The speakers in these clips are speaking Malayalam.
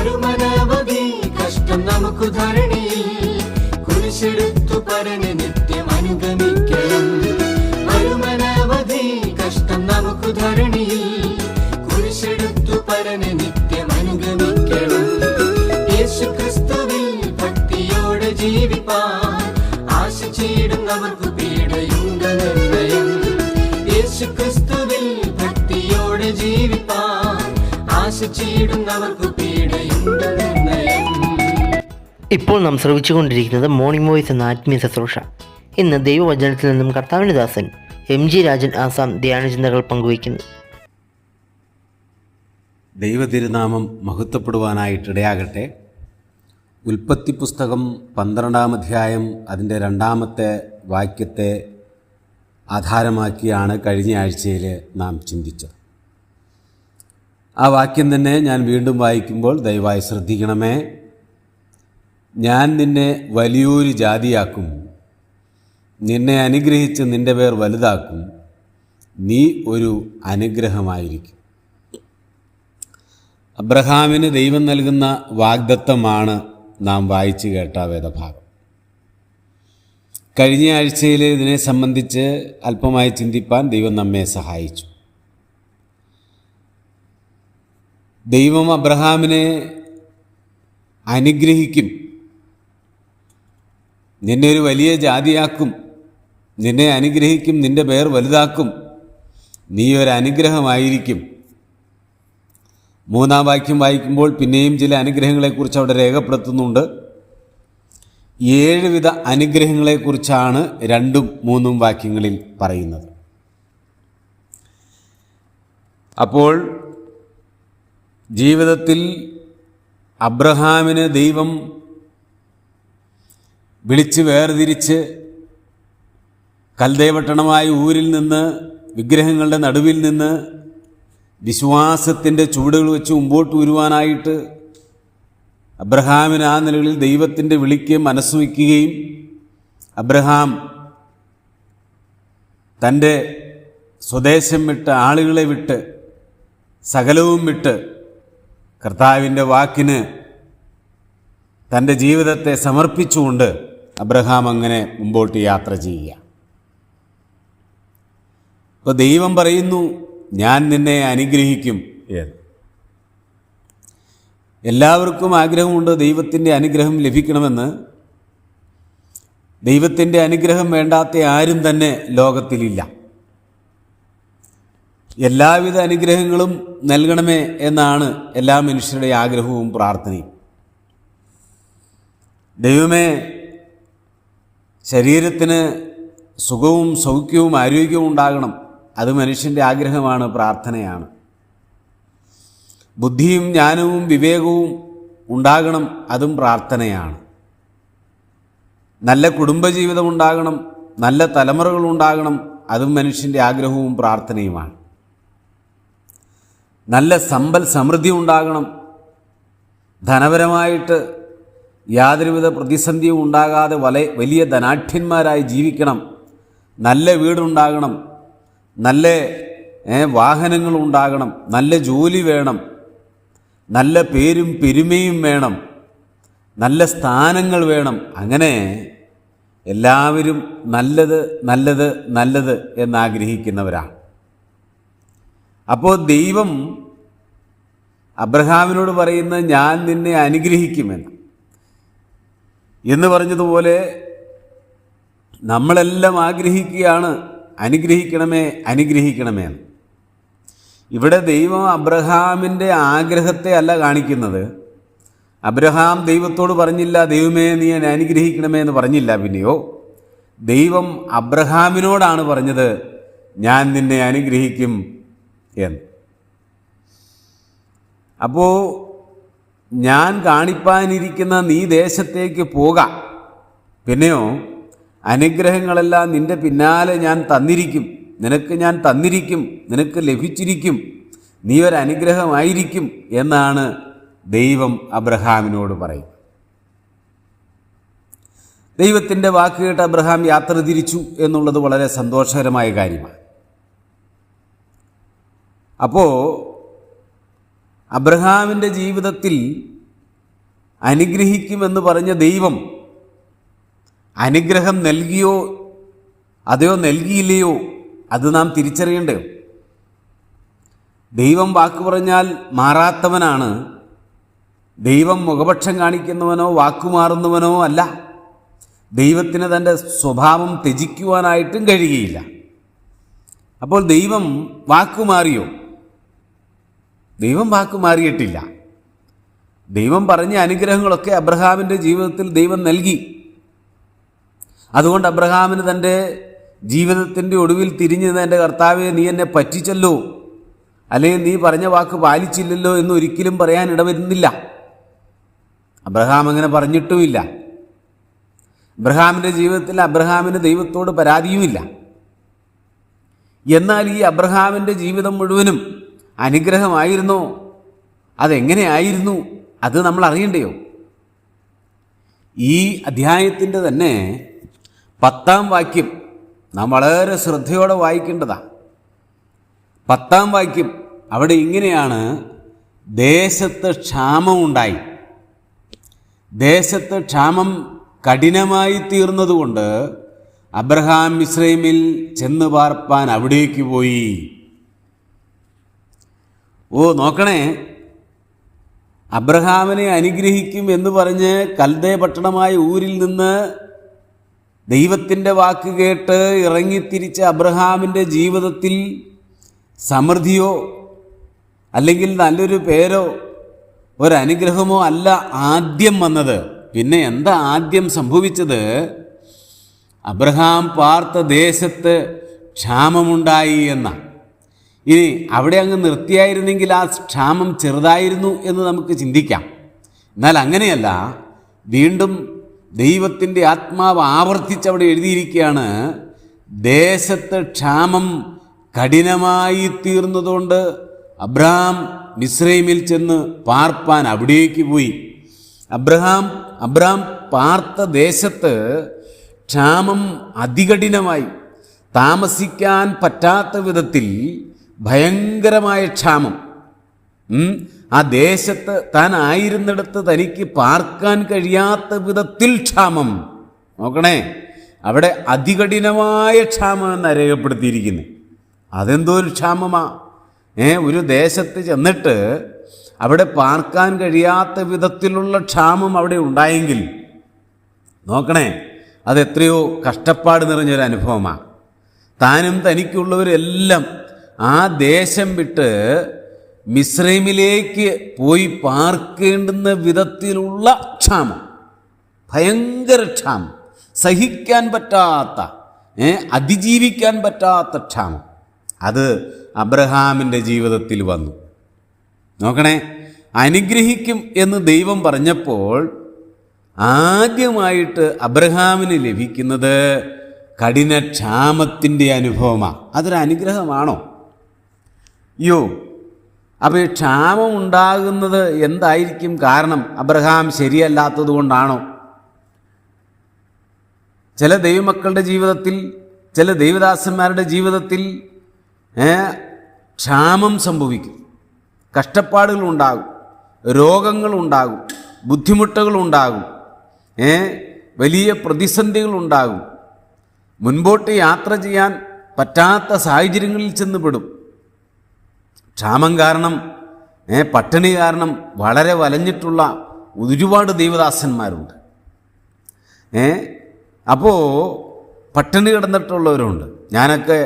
വരുമനവധി കഷ്ടം നമുക്ക് ധരണിയിൽ, കുരിശെടുത്തു പരനെ നിത്യം അനുഗമിക്കണം. വരുമനവധി കഷ്ടം നമുക്ക് ധരണിയിൽ, കുരിശെടുത്തു പരനെ നിത്യം അനുഗമിക്കണം. യേശു ക്രിസ്തുവിൽ ഭക്തിയോടെ ജീവിപ്പാൻ ആശിച്ചിടുന്നവർക്ക് പീഡയുണ്ട് നിർണയം. യേശു ക്രിസ്തുവിൽ ഭക്തിയോടെ ജീവിപ്പാൻ ആശിച്ചിടുന്നവർക്ക് പീഡയുണ്ട് നിർണയം. ഇപ്പോൾ നാം ശ്രവിച്ചുകൊണ്ടിരിക്കുന്നത് മോർണിംഗ് വോയിസ് എന്ന ആത്മീയ ശുശ്രൂഷ. ഇന്ന് ദൈവവചനത്തിൽ നിന്നും കർത്താവിൻ്റെ ദാസൻ MG രാജൻ ആസാം ധ്യാനചിന്തകൾ പങ്കുവയ്ക്കുന്നു. ദൈവതിരുനാമം മഹത്വപ്പെടുവാനായിട്ടിടയാകട്ടെ. ഉൽപ്പത്തി പുസ്തകം 12-ാം അധ്യായം അതിൻ്റെ 2-ാമത്തെ വാക്യത്തെ ആധാരമാക്കിയാണ് കഴിഞ്ഞ ആഴ്ചയിൽ നാം ചിന്തിച്ചത്. ആ വാക്യം തന്നെ ഞാൻ വീണ്ടും വായിക്കുമ്പോൾ ദയവായി ശ്രദ്ധിക്കണമേ. ഞാൻ നിന്നെ വലിയൊരു ജാതിയാക്കും, നിന്നെ അനുഗ്രഹിച്ച് നിൻ്റെ പേർ വലുതാക്കും, നീ ഒരു അനുഗ്രഹമായിരിക്കും. അബ്രഹാമിന് ദൈവം നൽകുന്ന വാഗ്ദത്തമാണ് നാം വായിച്ചു കേട്ട വേദഭാഗം. കഴിഞ്ഞ ആഴ്ചയിൽ ഇതിനെ സംബന്ധിച്ച് അല്പമായി ചിന്തിപ്പാൻ ദൈവം നമ്മെ സഹായിച്ചു. ദൈവം അബ്രഹാമിനെ അനുഗ്രഹിക്കും, നിന്നെ ഒരു വലിയ ജാതിയാക്കും, നിന്നെ അനുഗ്രഹിക്കും, നിൻ്റെ പേർ വലുതാക്കും, നീ ഒരു അനുഗ്രഹമായിരിക്കും. 3-ാം വാക്യം വായിക്കുമ്പോൾ പിന്നെയും ചില അനുഗ്രഹങ്ങളെക്കുറിച്ച് അവിടെ രേഖപ്പെടുത്തുന്നുണ്ട്. 7 വിധ അനുഗ്രഹങ്ങളെക്കുറിച്ചാണ് 2ഉം 3ഉം വാക്യങ്ങളിൽ പറയുന്നത്. അപ്പോൾ ജീവിതത്തിൽ അബ്രഹാമിന് ദൈവം വിളിച്ച് വേർതിരിച്ച് കൽദയപട്ടണമായ ഊരിൽ നിന്ന്, വിഗ്രഹങ്ങളുടെ നടുവിൽ നിന്ന് വിശ്വാസത്തിൻ്റെ ചുവടുകൾ വെച്ച് മുമ്പോട്ട് വരുവാനായിട്ട് അബ്രഹാമിന് ആ നിലകളിൽ ദൈവത്തിൻ്റെ വിളിക്ക് മനസ്സ് വയ്ക്കുകയും അബ്രഹാം തൻ്റെ സ്വദേശം വിട്ട്, ആളുകളെ വിട്ട്, സകലവും വിട്ട് കർത്താവിൻ്റെ വാക്കിന് തൻ്റെ ജീവിതത്തെ സമർപ്പിച്ചുകൊണ്ട് അബ്രഹാം അങ്ങനെ മുമ്പോട്ട് യാത്ര ചെയ്യുക. അപ്പോൾ ദൈവം പറയുന്നു, ഞാൻ നിന്നെ അനുഗ്രഹിക്കും എന്ന്. എല്ലാവർക്കും ആഗ്രഹമുണ്ട് ദൈവത്തിൻ്റെ അനുഗ്രഹം ലഭിക്കണമെന്ന്. ദൈവത്തിൻ്റെ അനുഗ്രഹം വേണ്ടാത്ത ആരും തന്നെ ലോകത്തിലില്ല. എല്ലാവിധ അനുഗ്രഹങ്ങളും നൽകണമേ എന്നാണ് എല്ലാ മനുഷ്യരുടെ ആഗ്രഹവും പ്രാർത്ഥനയും. ദൈവമേ, ശരീരത്തിന് സുഖവും സൗഖ്യവും ആരോഗ്യവും ഉണ്ടാകണം, അത് മനുഷ്യൻ്റെ ആഗ്രഹമാണ്, പ്രാർത്ഥനയാണ്. ബുദ്ധിയും ജ്ഞാനവും വിവേകവും ഉണ്ടാകണം, അതും പ്രാർത്ഥനയാണ്. നല്ല കുടുംബജീവിതം ഉണ്ടാകണം, നല്ല തലമുറകൾ ഉണ്ടാകണം, അതും മനുഷ്യൻ്റെ ആഗ്രഹവും പ്രാർത്ഥനയുമാണ്. നല്ല സമ്പൽ സമൃദ്ധി ഉണ്ടാകണം, ധനപരമായിട്ട് യാതൊരുവിധ പ്രതിസന്ധിയും ഉണ്ടാകാതെ വലിയ ധനാഢ്യന്മാരായി ജീവിക്കണം, നല്ല വീടുണ്ടാകണം, നല്ല വാഹനങ്ങളുണ്ടാകണം, നല്ല ജോലി വേണം, നല്ല പേരും പെരുമയും വേണം, നല്ല സ്ഥാനങ്ങൾ വേണം. അങ്ങനെ എല്ലാവരും നല്ലത് നല്ലത് നല്ലത് എന്നാഗ്രഹിക്കുന്നവരാണ്. അപ്പോൾ ദൈവം അബ്രഹാമിനോട് പറയുന്നത് ഞാൻ നിന്നെ അനുഗ്രഹിക്കുമെന്ന്. എന്ന് പറഞ്ഞതുപോലെ നമ്മളെല്ലാം ആഗ്രഹിക്കുകയാണ്, അനുഗ്രഹിക്കണമേ അനുഗ്രഹിക്കണമേ എന്ന്. ഇവിടെ ദൈവം അബ്രഹാമിൻ്റെ ആഗ്രഹത്തെ അല്ല കാണിക്കുന്നത്. അബ്രഹാം ദൈവത്തോട് പറഞ്ഞില്ല, ദൈവമേ നീ എന്നെ അനുഗ്രഹിക്കണമേ എന്ന് പറഞ്ഞില്ല. പിന്നെയോ ദൈവം അബ്രഹാമിനോടാണ് പറഞ്ഞത്, ഞാൻ നിന്നെ അനുഗ്രഹിക്കും എന്ന്. അപ്പോൾ ഞാൻ കാണിപ്പാനിരിക്കുന്ന നീ ദേശത്തേക്ക് പോകാം, പിന്നെയോ അനുഗ്രഹങ്ങളെല്ലാം നിൻ്റെ പിന്നാലെ ഞാൻ തന്നിരിക്കും, നിനക്ക് ഞാൻ തന്നിരിക്കും, നിനക്ക് ലഭിച്ചിരിക്കും, നീ ഒരു അനുഗ്രഹമായിരിക്കും എന്നാണ് ദൈവം അബ്രഹാമിനോട് പറയും. ദൈവത്തിൻ്റെ വാക്ക് കേട്ട് അബ്രഹാം യാത്ര തിരിച്ചു എന്നുള്ളത് വളരെ സന്തോഷകരമായ കാര്യമാണ്. അപ്പോൾ അബ്രഹാമിൻ്റെ ജീവിതത്തിൽ അനുഗ്രഹിക്കുമെന്ന് പറഞ്ഞ ദൈവം അനുഗ്രഹം നൽകിയോ അതെയോ നൽകിയില്ലയോ അത് നാം തിരിച്ചറിയണ്ടേ? ദൈവം വാക്ക് പറഞ്ഞാൽ മാറാത്തവനാണ്. ദൈവം മുഖപക്ഷം കാണിക്കുന്നവനോ വാക്കുമാറുന്നവനോ അല്ല. ദൈവത്തിന് തൻ്റെ സ്വഭാവം ത്യജിക്കുവാനായിട്ടും കഴിയുകയില്ല. അപ്പോൾ ദൈവം വാക്കുമാറിയോ? ദൈവം വാക്കുമാറിയിട്ടില്ല. ദൈവം പറഞ്ഞ അനുഗ്രഹങ്ങളൊക്കെ അബ്രഹാമിൻ്റെ ജീവിതത്തിൽ ദൈവം നൽകി. അതുകൊണ്ട് അബ്രഹാമിന് തൻ്റെ ജീവിതത്തിൻ്റെ ഒടുവിൽ തിരിഞ്ഞ് എൻ്റെ കർത്താവെ, നീ എന്നെ പറ്റിച്ചല്ലോ, അല്ലെങ്കിൽ നീ പറഞ്ഞ വാക്ക് പാലിച്ചില്ലല്ലോ എന്ന് ഒരിക്കലും പറയാൻ ഇടവരുന്നില്ല. അബ്രഹാം അങ്ങനെ പറഞ്ഞിട്ടുമില്ല. അബ്രഹാമിൻ്റെ ജീവിതത്തിൽ അബ്രഹാമിന് ദൈവത്തോട് പരാതിയുമില്ല. എന്നാൽ ഈ അബ്രഹാമിൻ്റെ ജീവിതം മുഴുവനും അനുഗ്രഹമായിരുന്നോ? അതെങ്ങനെയായിരുന്നു? അത് നമ്മൾ അറിയണ്ടയോ? ഈ അധ്യായത്തിൻ്റെ തന്നെ 10-ാം വാക്യം നാം വളരെ ശ്രദ്ധയോടെ വായിക്കേണ്ടതാണ്. 10-ാം വാക്യം അവിടെ ഇങ്ങനെയാണ്: ദേശത്ത് ക്ഷാമമുണ്ടായി. ദേശത്ത് ക്ഷാമം കഠിനമായി തീർന്നതുകൊണ്ട് അബ്രഹാം മിസ്രൈമിൽ ചെന്ന് പാർപ്പാൻ അവിടേക്ക് പോയി. നോക്കണേ, അബ്രഹാമിനെ അനുഗ്രഹിക്കും എന്ന് പറഞ്ഞ് കൽദേ പട്ടണമായ ഊരിൽ നിന്ന് ദൈവത്തിൻ്റെ വാക്ക് കേട്ട് ഇറങ്ങിത്തിരിച്ച അബ്രഹാമിൻ്റെ ജീവിതത്തിൽ സമൃദ്ധിയോ അല്ലെങ്കിൽ നല്ലൊരു പേരോ ഒരനുഗ്രഹമോ അല്ല ആദ്യം വന്നത്. പിന്നെ എന്താ ആദ്യം സംഭവിച്ചത്? അബ്രഹാം പാർത്ത ദേശത്ത് ക്ഷാമമുണ്ടായി എന്ന. ഇനി അവിടെ അങ്ങ് നിർത്തിയായിരുന്നെങ്കിൽ ആ ക്ഷാമം ചെറുതായിരുന്നു എന്ന് നമുക്ക് ചിന്തിക്കാം. എന്നാൽ അങ്ങനെയല്ല. വീണ്ടും ദൈവത്തിൻ്റെ ആത്മാവ് ആവർത്തിച്ചവിടെ എഴുതിയിരിക്കുകയാണ്: ദേശത്ത് ക്ഷാമം കഠിനമായി തീർന്നതുകൊണ്ട് അബ്രഹാം മിസ്രൈമിൽ ചെന്ന് പാർപ്പാൻ അവിടേക്ക് പോയി. അബ്രഹാം പാർത്ത ദേശത്ത് ക്ഷാമം അതികഠിനമായി, താമസിക്കാൻ പറ്റാത്ത വിധത്തിൽ ഭയങ്കരമായ ക്ഷാമം. ആ ദേശത്ത് താൻ ആയിരുന്നിടത്ത് തനിക്ക് പാർക്കാൻ കഴിയാത്ത വിധത്തിൽ ക്ഷാമം. നോക്കണേ, അവിടെ അതികഠിനമായ ക്ഷാമം എന്നാണ് രേഖപ്പെടുത്തിയിരിക്കുന്നത്. അതെന്തോ ഒരു ക്ഷാമമാ! ഒരു ദേശത്ത് ചെന്നിട്ട് അവിടെ പാർക്കാൻ കഴിയാത്ത വിധത്തിലുള്ള ക്ഷാമം അവിടെ ഉണ്ടായെങ്കിൽ നോക്കണേ, അതെത്രയോ കഷ്ടപ്പാട് നിറഞ്ഞൊരു അനുഭവമാണ്. താനും തനിക്കുള്ളവരെല്ലാം ആ ദേശം വിട്ട് മിസ്രൈമിലേക്ക് പോയി പാർക്കേണ്ടുന്ന വിധത്തിലുള്ള ക്ഷാമം, ഭയങ്കര ക്ഷാമം, സഹിക്കാൻ പറ്റാത്ത, അതിജീവിക്കാൻ പറ്റാത്ത ക്ഷാമം. അത് അബ്രഹാമിൻ്റെ ജീവിതത്തിൽ വന്നു. നോക്കണേ, അനുഗ്രഹിക്കും എന്ന് ദൈവം പറഞ്ഞപ്പോൾ ആദ്യമായിട്ട് അബ്രഹാമിന് ലഭിക്കുന്നത് കഠിനക്ഷാമത്തിൻ്റെ അനുഭവമാണ്. അതൊരു അനുഗ്രഹമാണോ? അപ്പോൾ ഈ ക്ഷാമം ഉണ്ടാകുന്നത് എന്തായിരിക്കും കാരണം? അബ്രഹാം ശരിയല്ലാത്തത് കൊണ്ടാണോ? ചില ദൈവമക്കളുടെ ജീവിതത്തിൽ, ചില ദൈവദാസന്മാരുടെ ജീവിതത്തിൽ ക്ഷാമം സംഭവിക്കും, കഷ്ടപ്പാടുകളുണ്ടാകും, രോഗങ്ങളുണ്ടാകും, ബുദ്ധിമുട്ടുകളുണ്ടാകും, വലിയ പ്രതിസന്ധികളുണ്ടാകും, മുൻപോട്ട് യാത്ര ചെയ്യാൻ പറ്റാത്ത സാഹചര്യങ്ങളിൽ ചെന്നുപെടും. ക്ഷാമം കാരണം, പട്ടിണി കാരണം വളരെ വലഞ്ഞിട്ടുള്ള ഒരുപാട് ദൈവദാസന്മാരുണ്ട്. അപ്പോൾ പട്ടിണി കിടന്നിട്ടുള്ളവരുണ്ട്. ഞാനൊക്കെ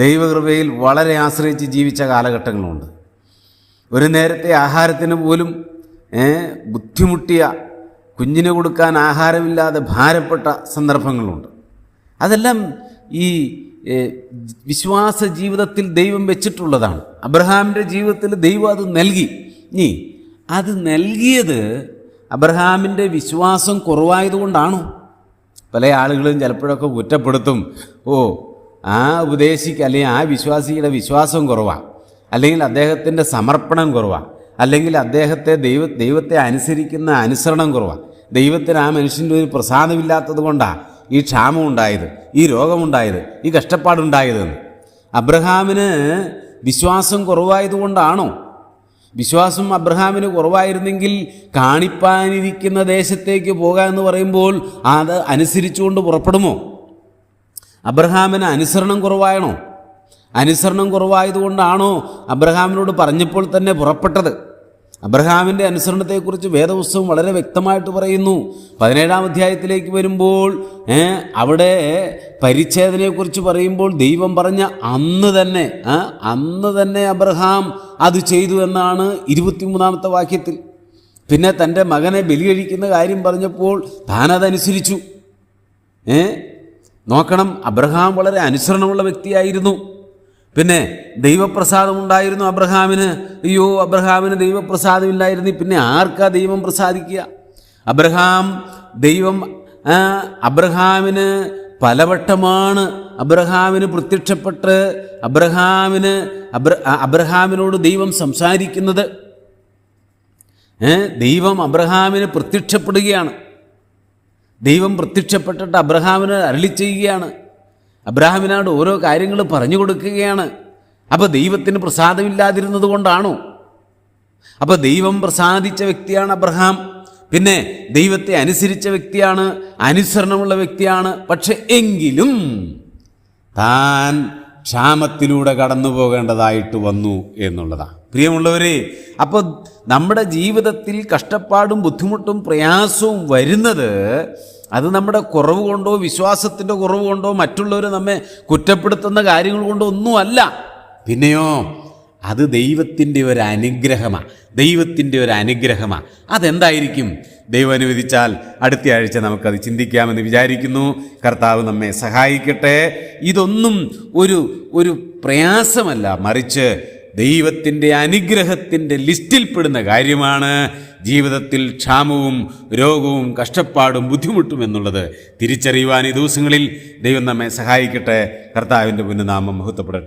ദൈവകൃപയിൽ വളരെ ആശ്രയിച്ച് ജീവിച്ച കാലഘട്ടങ്ങളുണ്ട്. ഒരു നേരത്തെ ആഹാരത്തിന് പോലും ബുദ്ധിമുട്ടിയ, കുഞ്ഞിന് കൊടുക്കാൻ ആഹാരമില്ലാതെ ഭാരപ്പെട്ട സന്ദർഭങ്ങളുണ്ട്. അതെല്ലാം ഈ വിശ്വാസ ജീവിതത്തിൽ ദൈവം വെച്ചിട്ടുള്ളതാണ്. അബ്രഹാമിൻ്റെ ജീവിതത്തിൽ ദൈവം അത് നൽകി. ഇനി അത് നൽകിയത് അബ്രഹാമിൻ്റെ വിശ്വാസം കുറവായതുകൊണ്ടാണോ? പല ആളുകളും ചിലപ്പോഴൊക്കെ കുറ്റപ്പെടുത്തും, ആ ഉപദേശിക്ക് അല്ലെങ്കിൽ ആ വിശ്വാസിയുടെ വിശ്വാസം കുറവാണ്, അല്ലെങ്കിൽ അദ്ദേഹത്തിൻ്റെ സമർപ്പണം കുറവാണ്, അല്ലെങ്കിൽ ദൈവത്തെ അനുസരിക്കുന്ന അനുസരണം കുറവാണ്, ദൈവത്തിന് ആ മനുഷ്യൻ്റെ ഒരു പ്രസാദമില്ലാത്തത് കൊണ്ടാണ് ഈ ക്ഷാമം ഉണ്ടായത്, ഈ രോഗമുണ്ടായത്, ഈ കഷ്ടപ്പാടുണ്ടായതെന്ന്. അബ്രഹാമിന് വിശ്വാസം കുറവായതുകൊണ്ടാണോ? വിശ്വാസം അബ്രഹാമിന് കുറവായിരുന്നെങ്കിൽ കാണിപ്പാനിരിക്കുന്ന ദേശത്തേക്ക് പോകുക എന്ന് പറയുമ്പോൾ അത് അനുസരിച്ചുകൊണ്ട് പുറപ്പെടുമോ? അബ്രഹാമിന് അനുസരണം കുറവായണോ? അനുസരണം കുറവായതുകൊണ്ടാണോ അബ്രഹാമിനോട് പറഞ്ഞപ്പോൾ തന്നെ പുറപ്പെട്ടത്? അബ്രഹാമിൻ്റെ അനുസരണത്തെക്കുറിച്ച് വേദപുസ്തകം വളരെ വ്യക്തമായിട്ട് പറയുന്നു. 17-ാം അധ്യായത്തിലേക്ക് വരുമ്പോൾ അവിടെ പരിച്ഛേദനയെക്കുറിച്ച് പറയുമ്പോൾ ദൈവം പറഞ്ഞ അന്ന് തന്നെ അബ്രഹാം അത് ചെയ്തു എന്നാണ് 23-ാമത്തെ വാക്യത്തിൽ. പിന്നെ തൻ്റെ മകനെ ബലി കഴിക്കുന്ന കാര്യം പറഞ്ഞപ്പോൾ താനതനുസരിച്ചു. നോക്കണം, അബ്രഹാം വളരെ അനുസരണമുള്ള വ്യക്തിയായിരുന്നു. പിന്നെ ദൈവപ്രസാദമുണ്ടായിരുന്നു അബ്രഹാമിന്. അബ്രഹാമിന് ദൈവപ്രസാദമില്ലായിരുന്നു, പിന്നെ ആർക്കാ ദൈവം പ്രസാദിക്കുക? അബ്രഹാമിന് പലവട്ടമാണ് അബ്രഹാമിന് പ്രത്യക്ഷപ്പെട്ട് അബ്രഹാമിനോട് ദൈവം സംസാരിക്കുന്നത്. ദൈവം അബ്രഹാമിന് പ്രത്യക്ഷപ്പെടുകയാണ്. ദൈവം പ്രത്യക്ഷപ്പെട്ടിട്ട് അബ്രഹാമിന് അരുളി ചെയ്യുകയാണ്. അബ്രഹാമിനോട് ഓരോ കാര്യങ്ങൾ പറഞ്ഞു കൊടുക്കുകയാണ്. അപ്പോൾ ദൈവത്തിന് പ്രസാദമില്ലാതിരുന്നത് കൊണ്ടാണോ? അപ്പോൾ ദൈവം പ്രസാദിച്ച വ്യക്തിയാണ് അബ്രഹാം. പിന്നെ ദൈവത്തെ അനുസരിച്ച വ്യക്തിയാണ്, അനുസരണമുള്ള വ്യക്തിയാണ്. പക്ഷെ എങ്കിലും താൻ ക്ഷാമത്തിലൂടെ കടന്നു പോകേണ്ടതായിട്ട് വന്നു എന്നുള്ളതാണ്. പ്രിയമുള്ളവരെ, അപ്പോൾ നമ്മുടെ ജീവിതത്തിൽ കഷ്ടപ്പാടും ബുദ്ധിമുട്ടും പ്രയാസവും വരുന്നത് അത് നമ്മുടെ കുറവ് കൊണ്ടോ വിശ്വാസത്തിൻ്റെ കുറവ് കൊണ്ടോ മറ്റുള്ളവർ നമ്മെ കുറ്റപ്പെടുത്തുന്ന കാര്യങ്ങൾ കൊണ്ടോ ഒന്നുമല്ല. പിന്നെയോ അത് ദൈവത്തിൻ്റെ ഒരു അനുഗ്രഹമാണ്. അതെന്തായിരിക്കും? ദൈവം അനുവദിച്ചാൽ അടുത്ത ആഴ്ച നമുക്കത് ചിന്തിക്കാമെന്ന് വിചാരിക്കുന്നു. കർത്താവ് നമ്മെ സഹായിക്കട്ടെ. ഇതൊന്നും ഒരു പ്രയാസമല്ല, മറിച്ച് ദൈവത്തിൻ്റെ അനുഗ്രഹത്തിൻ്റെ ലിസ്റ്റിൽപ്പെടുന്ന കാര്യമാണ്. ജീവിതത്തിൽ ക്ഷാമവും രോഗവും കഷ്ടപ്പാടും ബുദ്ധിമുട്ടും എന്നുള്ളത് തിരിച്ചറിയുവാൻ ഈ ദിവസങ്ങളിൽ ദൈവം നമ്മെ സഹായിക്കട്ടെ. കർത്താവിൻ്റെ പുണ്യനാമം മഹത്വപ്പെടട്ടെ.